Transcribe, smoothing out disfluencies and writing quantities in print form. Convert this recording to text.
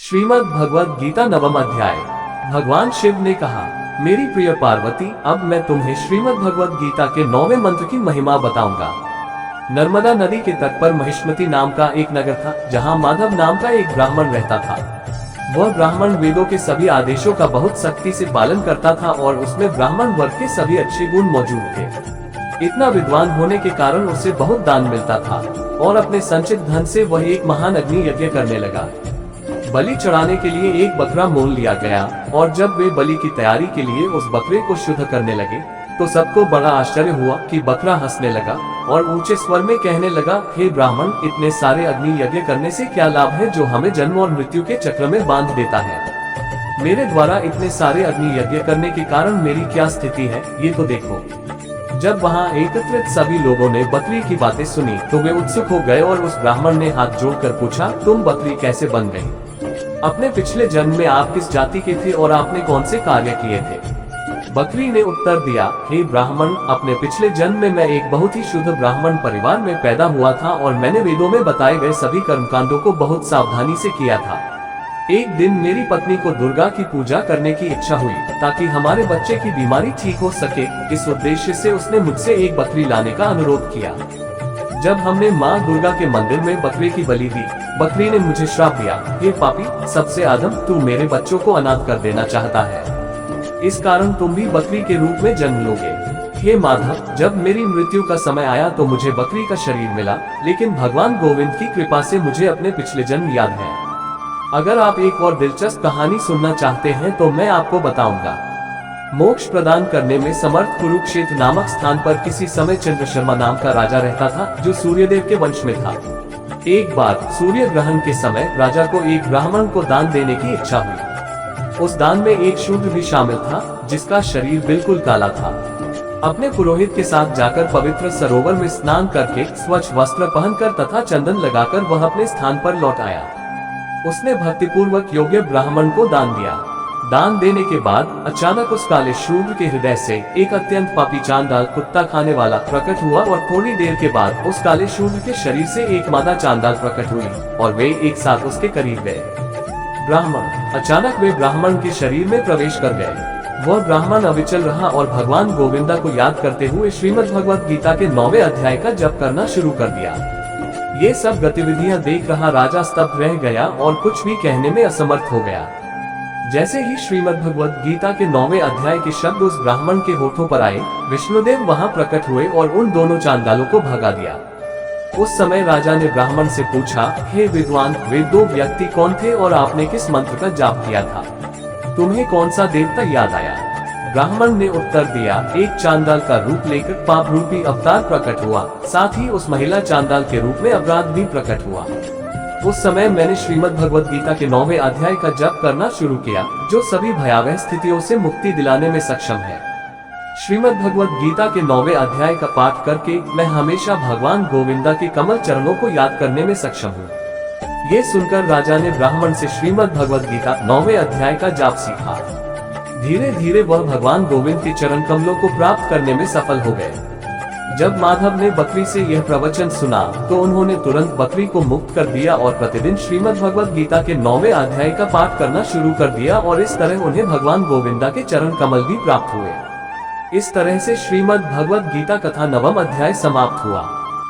श्रीमद् भगवद गीता नवम अध्याय। भगवान शिव ने कहा, मेरी प्रिय पार्वती, अब मैं तुम्हें श्रीमद् भगवद गीता के 9वें मंत्र की महिमा बताऊंगा। नर्मदा नदी के तट पर महिष्मती नाम का एक नगर था, जहां माधव नाम का एक ब्राह्मण रहता था। वह ब्राह्मण वेदों के सभी आदेशों का बहुत सख्ती से पालन करता था और उसमें ब्राह्मण वर्ग के सभी अच्छे गुण मौजूद थे। इतना विद्वान होने के कारण उसे बहुत दान मिलता था और अपने संचित धन से वह एक महान अग्नि यज्ञ करने लगा। बलि चढ़ाने के लिए एक बकरा मोल लिया गया और जब वे बलि की तैयारी के लिए उस बकरे को शुद्ध करने लगे तो सबको बड़ा आश्चर्य हुआ कि बकरा हंसने लगा और ऊंचे स्वर में कहने लगा, हे ब्राह्मण, इतने सारे अग्नि यज्ञ करने से क्या लाभ है जो हमें जन्म और मृत्यु के चक्र में बांध देता है। मेरे द्वारा इतने सारे अग्नि यज्ञ करने के कारण मेरी क्या स्थिति है, ये तो देखो। जब वहाँ एकत्रित सभी लोगों ने बकरी की बातें सुनी तो वे उत्सुक हो गए और उस ब्राह्मण ने हाथ जोड़कर पूछा, तुम बकरी कैसे बन गई? अपने पिछले जन्म में आप किस जाति के थे और आपने कौन से कार्य किए थे? बकरी ने उत्तर दिया, हे ब्राह्मण, अपने पिछले जन्म में मैं एक बहुत ही शुद्ध ब्राह्मण परिवार में पैदा हुआ था और मैंने वेदों में बताए गए सभी कर्मकांडों को बहुत सावधानी से किया था। एक दिन मेरी पत्नी को दुर्गा की पूजा करने की इच्छा हुई ताकि हमारे बच्चे की बीमारी ठीक हो सके। इस उद्देश्य से उसने मुझसे एक बकरी लाने का अनुरोध किया। जब हमने माँ दुर्गा के मंदिर में बकरे की बलि दी, बकरी ने मुझे श्राप दिया, हे पापी, सबसे आदम, तू मेरे बच्चों को अनाथ कर देना चाहता है, इस कारण तुम भी बकरी के रूप में जन्म लोगे। हे माधव, जब मेरी मृत्यु का समय आया तो मुझे बकरी का शरीर मिला, लेकिन भगवान गोविंद की कृपा से मुझे अपने पिछले जन्म याद है। अगर आप एक और दिलचस्प कहानी सुनना चाहते हैं तो मैं आपको बताऊंगा। मोक्ष प्रदान करने में समर्थ कुरुक्षेत्र नामक स्थान पर किसी समय चंद्रशर्मा नाम का राजा रहता था, जो सूर्यदेव के वंश में था। एक बार सूर्य ग्रहण के समय राजा को एक ब्राह्मण को दान देने की इच्छा हुई। उस दान में एक शूद्र भी शामिल था, जिसका शरीर बिल्कुल काला था। अपने पुरोहित के साथ जाकर पवित्र सरोवर में स्नान करके स्वच्छ वस्त्र पहनकर तथा चंदन लगाकर वह अपने स्थान पर लौट आया। उसने भक्तिपूर्वक योग्य ब्राह्मण को दान दिया। दान देने के बाद अचानक उस काले शूद्र के हृदय से एक अत्यंत पापी चांडाल कुत्ता खाने वाला प्रकट हुआ और थोड़ी देर के बाद उस काले शूद्र के शरीर से एक मादा चांडाल प्रकट हुई और वे एक साथ उसके करीब गए। अचानक वे ब्राह्मण के शरीर में प्रवेश कर गए। वह ब्राह्मण अविचल रहा और भगवान गोविंदा को याद करते हुए श्रीमद् भगवद गीता के 9वें अध्याय का जप करना शुरू कर दिया। ये सब गतिविधियां देख रहा राजा स्तब्ध रह गया और कुछ भी कहने में असमर्थ हो गया। जैसे ही श्रीमद् भगवद गीता के 9वें अध्याय के शब्द उस ब्राह्मण के होठों पर आए, विष्णुदेव वहां प्रकट हुए और उन दोनों चांडालों को भगा दिया। उस समय राजा ने ब्राह्मण से पूछा, हे विद्वान, वे दो व्यक्ति कौन थे और आपने किस मंत्र का जाप किया था? तुम्हें कौन सा देवता याद आया? ब्राह्मण ने उत्तर दिया, एक चांडाल का रूप लेकर पाप रूपी अवतार प्रकट हुआ, साथ ही उस महिला चांडाल के रूप में अपराध भी प्रकट हुआ। उस समय मैंने श्रीमद् भगवद गीता के 9वें अध्याय का जप करना शुरू किया, जो सभी भयावह स्थितियों से मुक्ति दिलाने में सक्षम है। श्रीमद् भगवद गीता के 9वें अध्याय का पाठ करके मैं हमेशा भगवान गोविंदा के कमल चरणों को याद करने में सक्षम हूँ। ये सुनकर राजा ने ब्राह्मण से श्रीमद् भगवद गीता 9वें अध्याय का जाप सीखा। धीरे धीरे वह भगवान गोविंद के चरण कमलों को प्राप्त करने में सफल हो गए। जब माधव ने बकरी से यह प्रवचन सुना तो उन्होंने तुरंत बकरी को मुक्त कर दिया और प्रतिदिन श्रीमद् भगवद गीता के 9वें अध्याय का पाठ करना शुरू कर दिया और इस तरह उन्हें भगवान गोविंदा के चरण कमल भी प्राप्त हुए। इस तरह से श्रीमद् भगवद गीता कथा 9वां अध्याय समाप्त हुआ।